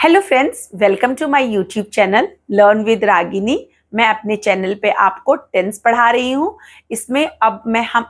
Hello friends, welcome to my YouTube channel learn with Ragini. मैं अपने channel पे आपको टेंस पढ़ा रही हूँ। इसमें अब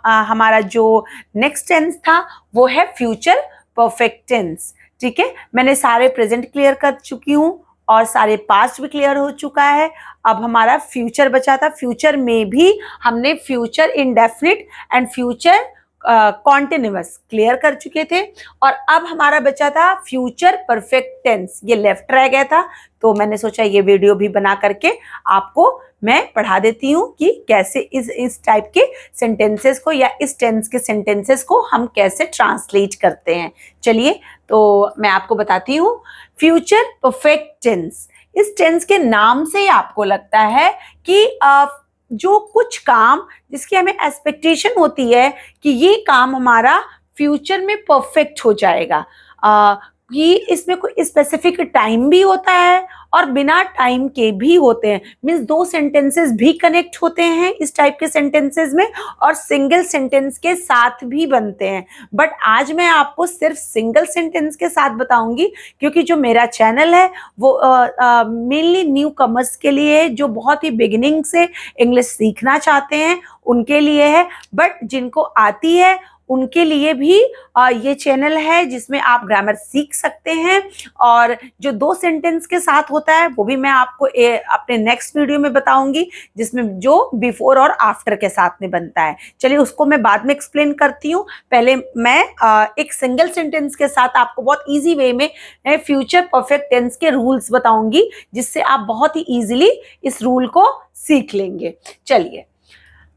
हमारा जो नेक्स्ट टेंस था वो है फ्यूचर परफेक्ट टेंस। ठीक है, मैंने सारे प्रेजेंट क्लियर कर चुकी हूँ और सारे पास्ट भी क्लियर हो चुका है। अब हमारा फ्यूचर बचा था। फ्यूचर में भी हमने future indefinite and future continuous clear कर चुके थे और अब हमारा बचा था फ्यूचर परफेक्ट टेंस। ये लेफ्ट रह गया था, तो मैंने सोचा ये वीडियो भी बना करके आपको मैं पढ़ा देती हूँ कि कैसे इस टाइप के सेंटेंसेस को या इस टेंस के सेंटेंसेस को हम कैसे ट्रांसलेट करते हैं। चलिए, तो मैं आपको बताती हूँ। फ्यूचर परफेक्ट टेंस, इस टेंस के नाम से ही आपको लगता है कि जो कुछ काम जिसकी हमें एक्सपेक्टेशन होती है कि ये काम हमारा फ्यूचर में परफेक्ट हो जाएगा, कि इसमें कोई स्पेसिफिक टाइम भी होता है और बिना टाइम के भी होते हैं। मीन्स दो सेंटेंसेस भी कनेक्ट होते हैं इस टाइप के सेंटेंसेस में और सिंगल सेंटेंस के साथ भी बनते हैं। बट आज मैं आपको सिर्फ सिंगल सेंटेंस के साथ बताऊंगी, क्योंकि जो मेरा चैनल है वो मेनली न्यू कमर्स के लिए है, जो बहुत ही बिगिनिंग से इंग्लिश सीखना चाहते हैं उनके लिए है। बट जिनको आती है उनके लिए भी ये चैनल है जिसमें आप ग्रामर सीख सकते हैं। और जो दो सेंटेंस के साथ होता है वो भी मैं आपको अपने नेक्स्ट वीडियो में बताऊंगी, जिसमें जो बिफोर और आफ्टर के साथ में बनता है। चलिए, उसको मैं बाद में एक्सप्लेन करती हूँ। पहले मैं एक सिंगल सेंटेंस के साथ आपको बहुत ईजी वे में फ्यूचर परफेक्ट टेंस के रूल्स बताऊंगी, जिससे आप बहुत ही ईजिली इस रूल को सीख लेंगे। चलिए,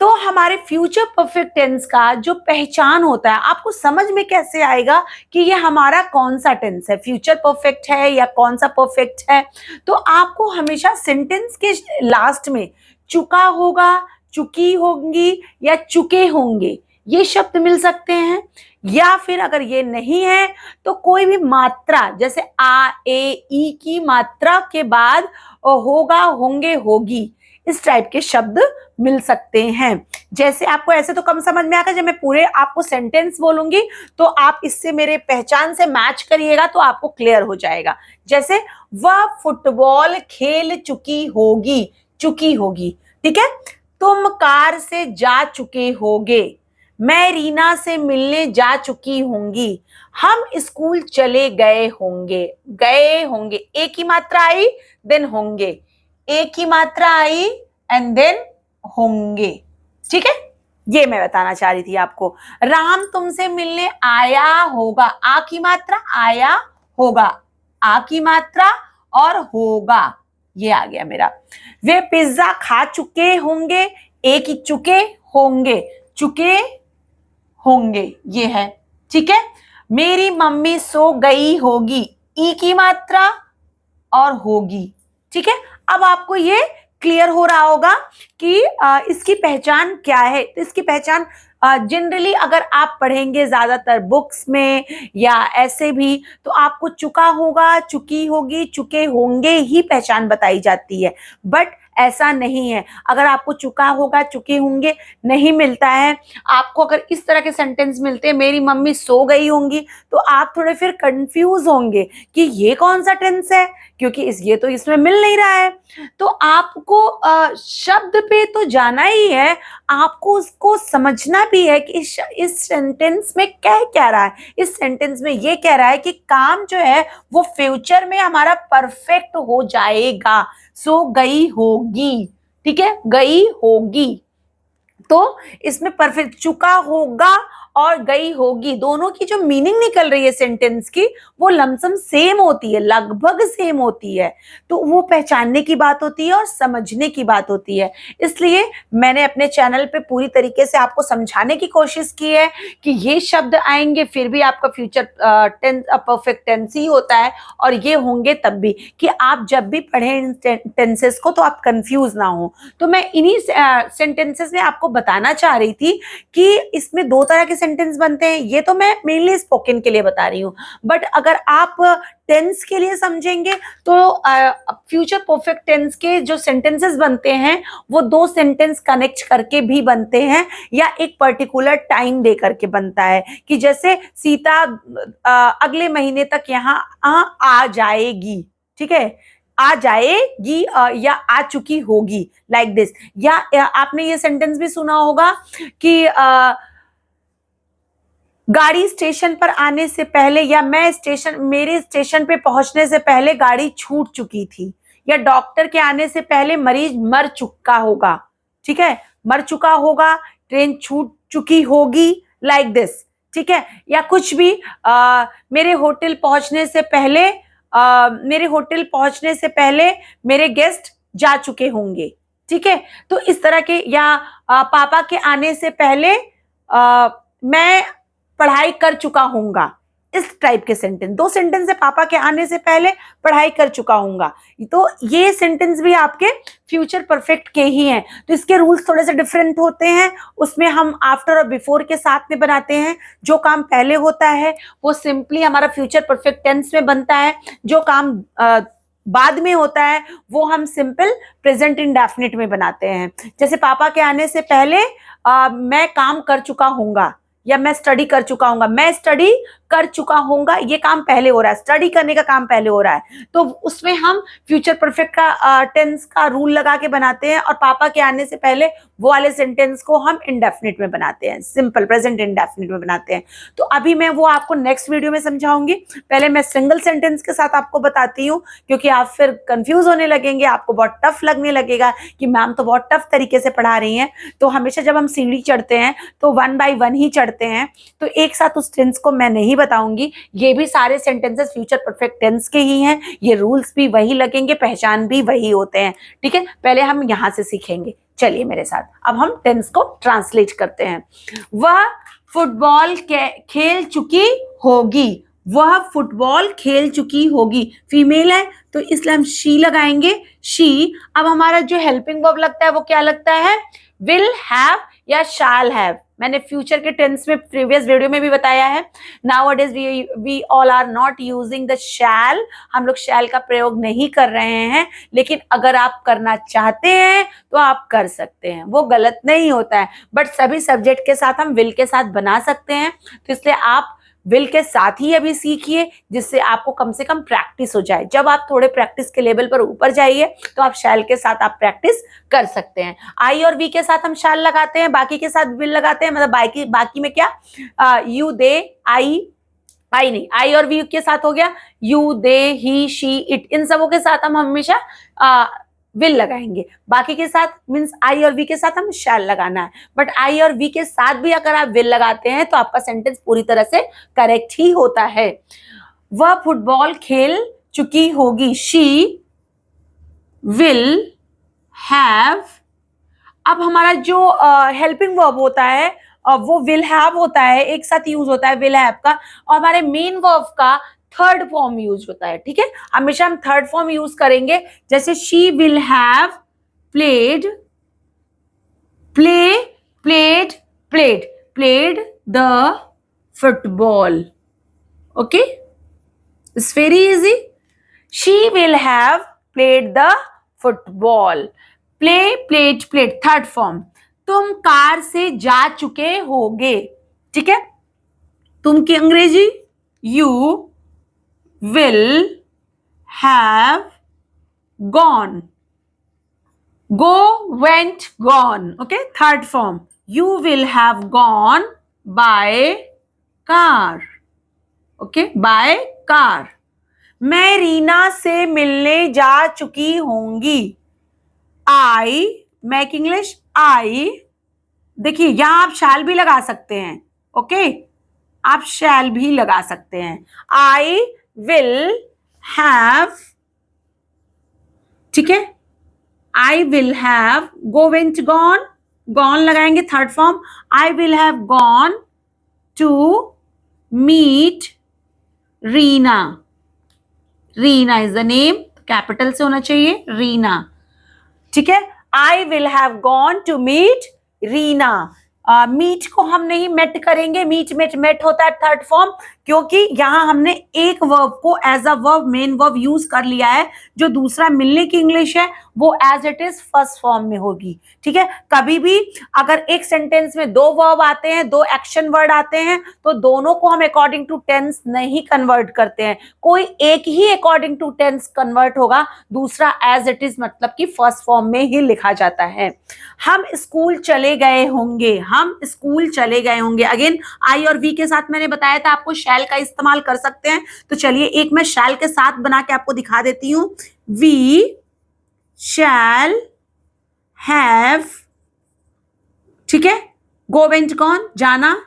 तो हमारे फ्यूचर परफेक्ट टेंस का जो पहचान होता है, आपको समझ में कैसे आएगा कि ये हमारा कौन सा टेंस है, फ्यूचर परफेक्ट है या कौन सा परफेक्ट है। तो आपको हमेशा सेंटेंस के लास्ट में चुका होगा, चुकी होंगी या चुके होंगे ये शब्द मिल सकते हैं। या फिर अगर ये नहीं है तो कोई भी मात्रा, जैसे आ, ए, ई की मात्रा के बाद होगा, होंगे, होगी, इस टाइप के शब्द मिल सकते हैं। जैसे आपको ऐसे तो कम समझ में आएगा, जब मैं पूरे आपको सेंटेंस बोलूंगी तो आप इससे मेरे पहचान से मैच करिएगा तो आपको क्लियर हो जाएगा। जैसे वह फुटबॉल खेल चुकी होगी, चुकी होगी, ठीक है। तुम कार से जा चुके होगे, मैं रीना से मिलने जा चुकी होंगी, हम स्कूल चले गए होंगे, गए होंगे, एक ही मात्रा आई देन होंगे, एक ही मात्रा आई एंड देन होंगे। ठीक है, ये मैं बताना चाह रही थी आपको। राम तुमसे मिलने आया होगा, आ की मात्रा, आया होगा, आ की मात्रा और होगा, ये आ गया मेरा। वे पिज्जा खा चुके होंगे, एक ही चुके होंगे, चुके होंगे, ये है। ठीक है, मेरी मम्मी सो गई होगी, ई की मात्रा और होगी। ठीक है, अब आपको ये क्लियर हो रहा होगा कि इसकी पहचान क्या है। तो इसकी पहचान जनरली अगर आप पढ़ेंगे ज्यादातर बुक्स में या ऐसे भी, तो आपको चुका होगा, चुकी होगी, चुके होंगे ही पहचान बताई जाती है। बट ऐसा नहीं है। अगर आपको चुका होगा, चुके होंगे नहीं मिलता है, आपको अगर इस तरह के सेंटेंस मिलते हैं, मेरी मम्मी सो गई होंगी, तो आप थोड़े फिर कंफ्यूज होंगे कि ये कौन सा टेंस है, क्योंकि ये तो इसमें मिल नहीं रहा है। तो आपको शब्द पे तो जाना ही है, आपको उसको समझना भी है कि इस सेंटेंस में क्या कह रहा है। इस सेंटेंस में ये कह रहा है कि काम जो है वो फ्यूचर में हमारा परफेक्ट हो जाएगा। सो गई होगी, ठीक है, गई होगी, तो इसमें परफेक्ट चुका होगा और गई होगी, दोनों की जो मीनिंग निकल रही है सेंटेंस की वो लमसम सेम होती है, लगभग सेम होती है। तो वो पहचानने की बात होती है और समझने की बात होती है। इसलिए मैंने अपने चैनल पे पूरी तरीके से आपको समझाने की कोशिश की है कि ये शब्द आएंगे फिर भी आपका फ्यूचर टेंस परफेक्ट टेंस ही होता है, और ये होंगे तब भी, कि आप जब भी पढ़ें इन टेंसेस को तो आप कंफ्यूज ना हो। तो मैं इन्हीं सेंटेंसेस में आपको बताना चाह रही थी कि इसमें दो तरह के सेंटेंस बनते हैं। ये तो मैं मेनली स्पोकन के लिए बता रही हूँ, बट अगर आप टेंस के लिए समझेंगे तो फ्यूचर परफेक्ट टेंस के जो सेंटेंसेस बनते हैं वो दो सेंटेंस कनेक्ट करके भी बनते हैं, या एक पर्टिकुलर टाइम दे करके बनता है, कि जैसे सीता अगले महीने तक यहाँ आ जाएगी, ठीक है, आ जाएगी या आ चुकी होगी, लाइक दिस। या आपने ये सेंटेंस भी सुना होगा कि गाड़ी स्टेशन पर आने से पहले, या मेरे स्टेशन पे पहुंचने से पहले गाड़ी छूट चुकी थी, या डॉक्टर के आने से पहले मरीज मर चुका होगा, ठीक है, मर चुका होगा, ट्रेन छूट चुकी होगी, लाइक दिस, ठीक है। या कुछ भी मेरे होटल पहुंचने से पहले मेरे गेस्ट जा चुके होंगे, ठीक है। तो इस तरह के, या पापा के आने से पहले मैं पढ़ाई कर चुका हूंगा, इस टाइप के सेंटेंस। दो सेंटेंस है, पापा के आने से पहले पढ़ाई कर चुका हूंगा। तो ये सेंटेंस भी आपके फ्यूचर परफेक्ट के ही हैं। तो इसके रूल्स थोड़े से डिफरेंट होते हैं, उसमें हम आफ्टर और बिफोर के साथ में बनाते हैं। जो काम पहले होता है वो सिंपली हमारा फ्यूचर परफेक्ट टेंस में बनता है, जो काम बाद में होता है वो हम सिंपल प्रेजेंट इंडेफिनिट में बनाते हैं। जैसे पापा के आने से पहले मैं काम कर चुका हूंगा, या मैं स्टडी कर चुका हूंगा। मैं स्टडी कर चुका हूंगा, ये काम पहले हो रहा है, स्टडी करने का काम पहले हो रहा है, तो उसमें हम फ्यूचर परफेक्ट का टेंस का रूल लगा के बनाते हैं, और पापा के आने से पहले वो वाले सेंटेंस को हम इंडेफिनिट में बनाते हैं, सिंपल प्रेजेंट इंडेफिनिट में बनाते हैं। तो अभी मैं वो आपको नेक्स्ट वीडियो में समझाऊंगी। पहले मैं सिंगल सेंटेंस के साथ आपको बताती हूँ, क्योंकि आप फिर कंफ्यूज होने लगेंगे, आपको बहुत टफ लगने लगेगा कि मैम तो बहुत टफ तरीके से पढ़ा रही हैं। तो हमेशा जब हम सीढ़ी चढ़ते हैं तो 1 by 1 ही चढ़ते हैं, तो एक साथ उस टेंस को मैं नहीं बताऊंगी। ये भी सारे सेंटेंसेस फ्यूचर परफेक्ट टेंस के ही हैं, ये रूल्स भी वही लगेंगे, पहचान भी वही होते हैं, ठीक है। पहले हम यहां से सीखेंगे, चलिए मेरे साथ। अब हम टेंस को ट्रांसलेट करते हैं। वह फुटबॉल खेल चुकी होगी, वह फुटबॉल खेल चुकी होगी, फीमेल है तो इसलिए हम शी लगाएंगे, शी। अब हमारा जो हेल्पिंग वर्ब लगता है वो क्या लगता है, विल हैव या शैल हैव। मैंने फ्यूचर के टेंस में प्रीवियस वीडियो में भी बताया है। Nowadays we all are not using the shall, हम लोग शैल का प्रयोग नहीं कर रहे हैं, लेकिन अगर आप करना चाहते हैं तो आप कर सकते हैं, वो गलत नहीं होता है। बट सभी सब्जेक्ट के साथ हम विल के साथ बना सकते हैं, तो इसलिए आप विल के साथ ही अभी सीखिए, जिससे आपको कम से कम प्रैक्टिस हो जाए। जब आप थोड़े प्रैक्टिस के लेवल पर ऊपर जाइए तो आप शैल के साथ आप प्रैक्टिस कर सकते हैं। आई और वी के साथ हम शैल लगाते हैं, बाकी के साथ विल लगाते हैं। मतलब बाकी में क्या, यू दे आई नहीं, आई और वी के साथ हो गया you they he she it, इन सबों के साथ हम हमेशा विल लगाएंगे। बाकी के साथ मीन्स आई और वी के साथ हम शैल लगाना है। बट आई और वी के साथ भी अगर आप विल लगाते हैं तो आपका सेंटेंस पूरी तरह से करेक्ट ही होता है। वह फुटबॉल खेल चुकी होगी, शी विल हैव। अब हमारा जो हेल्पिंग वर्ब होता है वो विल हैव होता है, एक साथ यूज होता है विल हैव का, और हमारे मेन वर्ब का थर्ड फॉर्म यूज होता है, ठीक है। हमेशा हम थर्ड फॉर्म यूज करेंगे, जैसे she will have played the football. Okay, it's very easy. She will have played the football. Played, third form. तुम कार से जा चुके होगे, ठीक है। तुम की अंग्रेजी, you will have gone, go, went, gone, okay, third form. You will have gone by car, okay, by car. मैं रीना से मिलने जा चुकी होंगी, मैक इंग्लिश आई। देखिए यहां आप शैल भी लगा सकते हैं, ओके, आप शैल भी लगा सकते हैं। आई विल हैव, ठीक है, I will have, go went gone, gone लगाएंगे third form. I will have gone to meet Reena, Reena is the name, capital से होना चाहिए, रीना, ठीक है। I will have gone to meet Reena. Meet को हम नहीं मेट करेंगे, मीट मेट मेट होता है थर्ड फॉर्म, क्योंकि यहां हमने एक वर्ब को as a verb main verb use कर लिया है। जो दूसरा मिलने की इंग्लिश है वो as it is first form में होगी। ठीक है, कभी भी अगर एक सेंटेंस में दो वर्ब आते हैं, दो एक्शन वर्ड आते हैं, तो दोनों को हम अकॉर्डिंग टू टेंस नहीं कन्वर्ट करते हैं, कोई एक ही अकॉर्डिंग टू टेंस कन्वर्ट होगा, दूसरा एज इट इज मतलब कि फर्स्ट फॉर्म में ही लिखा जाता है। हम स्कूल चले गए होंगे, हम स्कूल चले गए होंगे। अगेन आई और वी के साथ मैंने बताया था आपको शैल का इस्तेमाल कर सकते हैं, तो चलिए एक मैं शैल के साथ बना के आपको दिखा देती हूं। वी शैल हैव, ठीक है, गो वेंट गॉन, जाना,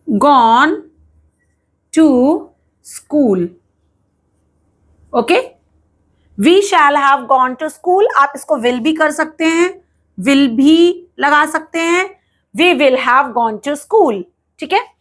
gone to school. Okay, we shall have gone to school. आप इसको विल भी कर सकते हैं, विल भी लगा सकते हैं, we will have gone to school. ठीक है,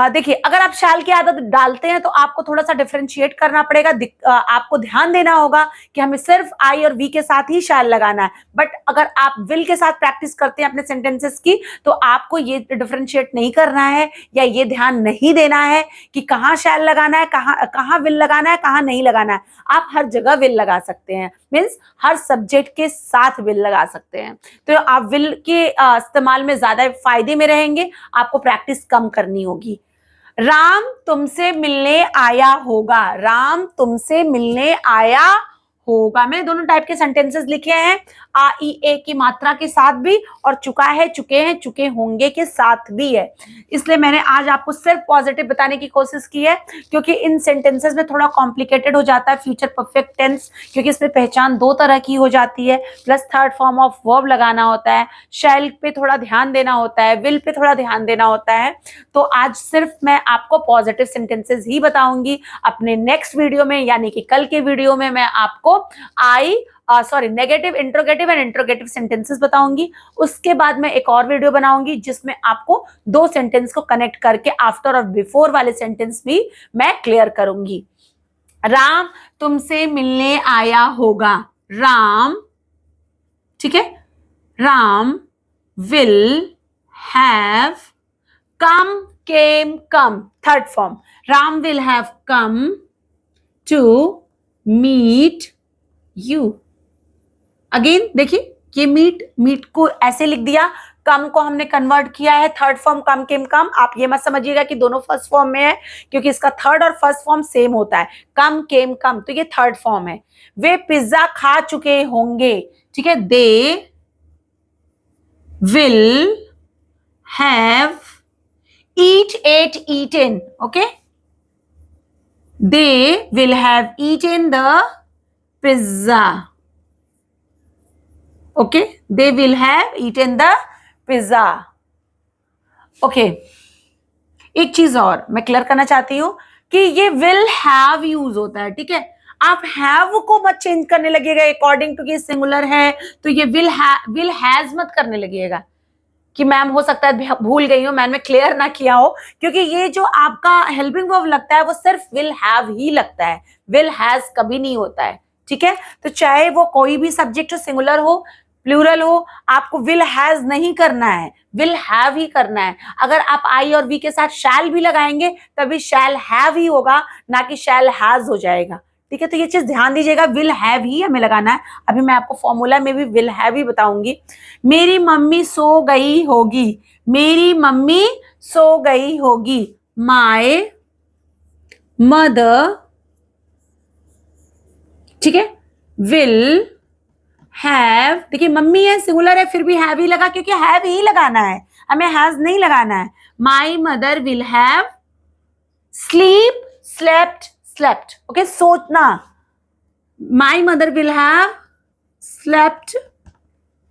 देखिए अगर आप शैल की आदत डालते हैं तो आपको थोड़ा सा डिफरेंशिएट करना पड़ेगा, आपको ध्यान देना होगा कि हमें सिर्फ आई और वी के साथ ही शैल लगाना है। बट अगर आप विल के साथ प्रैक्टिस करते हैं अपने सेंटेंसेस की, तो आपको ये डिफरेंशिएट नहीं करना है या ये ध्यान नहीं देना है कि कहाँ शैल लगाना है, कहाँ विल लगाना है, कहाँ नहीं लगाना है। आप हर जगह विल लगा सकते हैं, मीन्स हर सब्जेक्ट के साथ विल लगा सकते हैं। तो आप विल के इस्तेमाल में ज्यादा फायदे में रहेंगे, आपको प्रैक्टिस कम करनी होगी। राम तुमसे मिलने आया होगा, राम तुमसे मिलने आया होगा। मैंने दोनों टाइप के सेंटेंसेस लिखे हैं, आ ई ए की मात्रा के साथ भी और चुका है, चुके हैं, चुके होंगे के साथ भी है। इसलिए मैंने आज आपको सिर्फ पॉजिटिव बताने की कोशिश की है, क्योंकि इन सेंटेंसेस में थोड़ा कॉम्प्लिकेटेड हो जाता है फ्यूचर परफेक्ट टेंस, क्योंकि इसमें पहचान दो तरह की हो जाती है, plus third form of verb लगाना होता है, शैल पे थोड़ा ध्यान देना होता है, विल पे थोड़ा ध्यान देना होता है। तो आज सिर्फ मैं आपको पॉजिटिव सेंटेंसेस ही बताऊंगी। अपने नेक्स्ट वीडियो में यानी कि कल के वीडियो में मैं आपको negative, interrogative and interrogative sentences बताऊंगी। उसके बाद मैं एक और वीडियो बनाऊंगी जिसमें आपको दो सेंटेंस को कनेक्ट करके आफ्टर और बिफोर वाले सेंटेंस भी मैं क्लियर करूंगी। राम तुमसे मिलने आया होगा, राम, ठीक है, Ram will have come, came, come, third form, Ram will have come to meet you. Again देखिए ये मीट को ऐसे लिख दिया, कम को हमने कन्वर्ट किया है थर्ड फॉर्म, कम केम कम। आप ये मत समझिएगा कि दोनों फर्स्ट फॉर्म में है, क्योंकि इसका थर्ड और फर्स्ट फॉर्म सेम होता है, कम केम कम, तो ये थर्ड फॉर्म है। वे पिज्जा खा चुके होंगे, ठीक है, they will have eaten, okay, they will have eaten the pizza, okay, they will have eaten the pizza, okay। एक चीज और मैं क्लियर करना चाहती हूं कि ये विल हैव यूज होता है, ठीक है, आप हैव को मत चेंज करने लगिएगा अकॉर्डिंग टू कि सिंगुलर है तो ये विल हैज मत करने लगिएगा कि मैम हो सकता है भूल गई हो, मैंने क्लियर ना किया हो, क्योंकि ये जो आपका हेल्पिंग वर्ब लगता है वो सिर्फ विल हैव ही लगता है, विल हैज कभी नहीं होता है। ठीक है, तो चाहे वो कोई भी सब्जेक्ट हो, सिंगुलर हो, प्लूरल हो, आपको विल हैज नहीं करना है, विल हैव ही करना है। अगर आप आई और वी के साथ शैल भी लगाएंगे तभी शैल हैव ही होगा, ना कि शैल हैज हो जाएगा। ठीक है, तो ये चीज ध्यान दीजिएगा, विल हैव ही हमें लगाना है। अभी मैं आपको फॉर्मूला में भी विल हैव ही बताऊंगी। मेरी मम्मी सो गई होगी, मेरी मम्मी सो गई होगी, माय मदर, ठीक है, विल हैव, देखिए मम्मी है सिंगुलर है फिर भी हैव ही लगा, क्योंकि हैव ही लगाना है, हमें हैज नहीं लगाना है। My mother will have sleep, slept, slept, okay, सोचना, my mother will have slept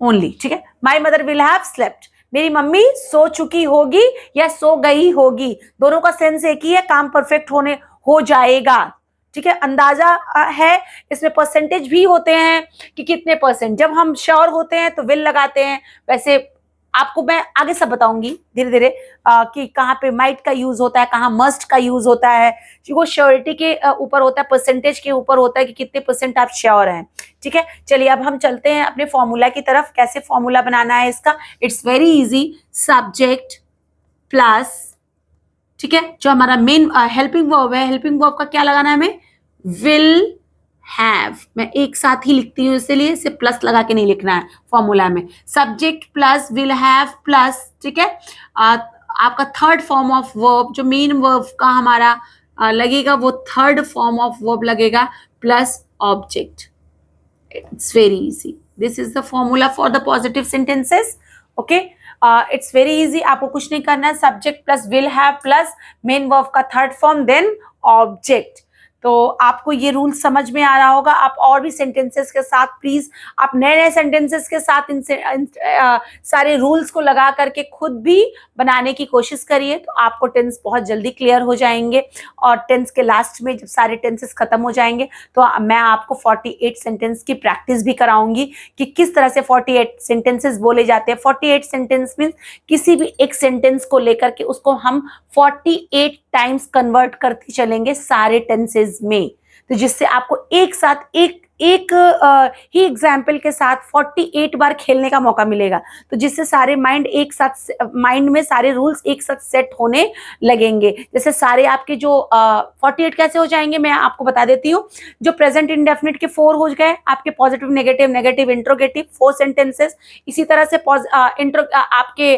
only, ठीक है, my mother will have slept, मेरी मम्मी सो चुकी होगी या सो गई होगी, दोनों का सेंस एक ही है, काम परफेक्ट हो जाएगा। ठीक है, अंदाजा है, इसमें परसेंटेज भी होते हैं कि कितने परसेंट, जब हम श्योर होते हैं तो विल लगाते हैं, वैसे आपको मैं आगे सब बताऊंगी धीरे धीरे कि कहाँ पे माइट का यूज होता है, कहाँ मस्ट का यूज होता है। वो श्योरिटी के ऊपर होता है, परसेंटेज के ऊपर होता है कि कितने परसेंट आप श्योर हैं। ठीक है, चलिए अब हम चलते हैं अपने फॉर्मूला की तरफ। कैसे फॉर्मूला बनाना है इसका? It's very easy. Subject plus, ठीक है, जो हमारा मेन हेल्पिंग वर्ब है, हेल्पिंग वर्ब का क्या लगाना है हमें? Will have. मैं एक साथ ही लिखती हूँ, इसलिए इसे प्लस लगा के नहीं लिखना है फॉर्मूला में। Subject plus will have plus, ठीक है, आपका थर्ड फॉर्म ऑफ वर्ब, जो मेन वर्ब का हमारा लगेगा वो थर्ड फॉर्म ऑफ वर्ब लगेगा, plus object. It's very easy. This is the formula for the positive sentences. Okay, it's very easy. आपको कुछ नहीं करना है। Subject plus will have plus main verb का थर्ड फॉर्म देन ऑब्जेक्ट। तो आपको ये रूल समझ में आ रहा होगा। आप और भी सेंटेंसेस के साथ प्लीज, आप नए नए सेंटेंसेस के साथ इन सारे रूल्स को लगा करके खुद भी बनाने की कोशिश करिए, तो आपको टेंस बहुत जल्दी क्लियर हो जाएंगे। और टेंस के लास्ट में जब सारे टेंसेस खत्म हो जाएंगे तो मैं आपको 48 सेंटेंस की प्रैक्टिस भी कराऊंगी कि किस तरह से 48 सेंटेंसेस बोले जाते हैं। 48 सेंटेंस मीन्स किसी भी एक सेंटेंस को लेकर के उसको हम 48 टाइम्स कन्वर्ट करते चलेंगे सारे टेंसेस में, तो जिससे आपको एक साथ एक ही एग्जाम्पल के साथ 48 बार खेलने का मौका मिलेगा, तो जिससे सारे माइंड में सारे रूल्स एक साथ सेट होने लगेंगे। जैसे सारे आपके जो 48 कैसे हो जाएंगे मैं आपको बता देती हूँ। जो प्रेजेंट इंडेफिनिट के 4 हो गए आपके, positive negative negative interrogative 4 sentences. इसी तरह से आपके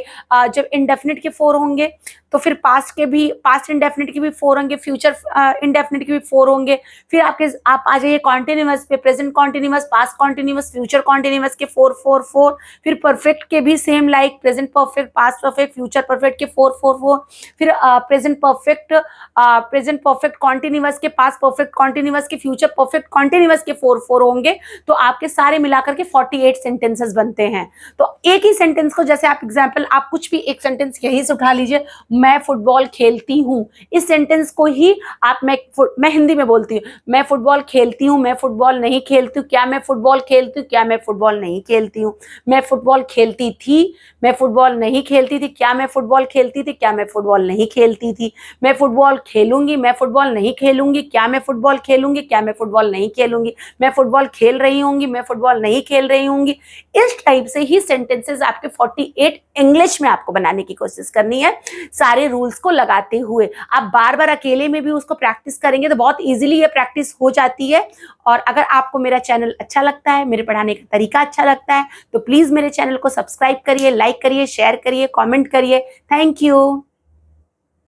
जब इंडेफिनिट के 4 होंगे तो फिर पास्ट इंडेफिनिट के भी 4 होंगे, फ्यूचर इंडेफिनिट के भी 4 होंगे। फिर आप आ जाइए कॉन्टिन्यूअस पे, present continuous, past continuous, future continuous के 4 4 4। फिर परफेक्ट के भी same, like present perfect, past perfect, future perfect के 4 4 4। फिर प्रेजेंट परफेक्ट कॉन्टिन्यूअस के, पास्ट परफेक्ट कॉन्टिन्यूअस के, फ्यूचर परफेक्ट कॉन्टिन्यूअस के 4 4 होंगे। तो आपके सारे मिलाकर के 48 सेंटेंसेस बनते हैं। तो एक ही सेंटेंस को, जैसे आप एग्जाम्पल, आप कुछ भी एक सेंटेंस यही से उठा लीजिए, मैं फुटबॉल खेलती हूँ। इस सेंटेंस को ही आप, मैं हिंदी में बोलती हूँ, मैं फुटबॉल खेलती हूँ, मैं फुटबॉल नहीं खेलती हूँ, क्या मैं फुटबॉल खेलती हूँ, क्या मैं फुटबॉल नहीं खेलती हूँ, मैं फुटबॉल खेलती थी, मैं फुटबॉल नहीं खेलती थी, क्या मैं फुटबॉल खेलती थी, क्या मैं फुटबॉल नहीं खेलती थी, मैं फुटबॉल खेलूंगी, मैं फुटबॉल नहीं खेलूंगी, क्या मैं फुटबॉल खेलूंगी, क्या मैं फुटबॉल नहीं खेलूंगी, मैं फुटबॉल खेल रही होंगी, मैं फुटबॉल नहीं खेल रही होंगी। इस टाइप से ही सेंटेंसेस आपके 48 इंग्लिश में आपको बनाने की कोशिश करनी है, सारे रूल्स को लगाते हुए। आप बार बार अकेले में भी उसको प्रैक्टिस करेंगे तो बहुत इजीली ये प्रैक्टिस हो जाती है। और अगर आपको मेरा चैनल अच्छा लगता है, मेरे पढ़ाने का तरीका अच्छा लगता है, तो प्लीज मेरे चैनल को सब्सक्राइब करिए, लाइक करिए, शेयर करिए, कमेंट करिए। Thank you.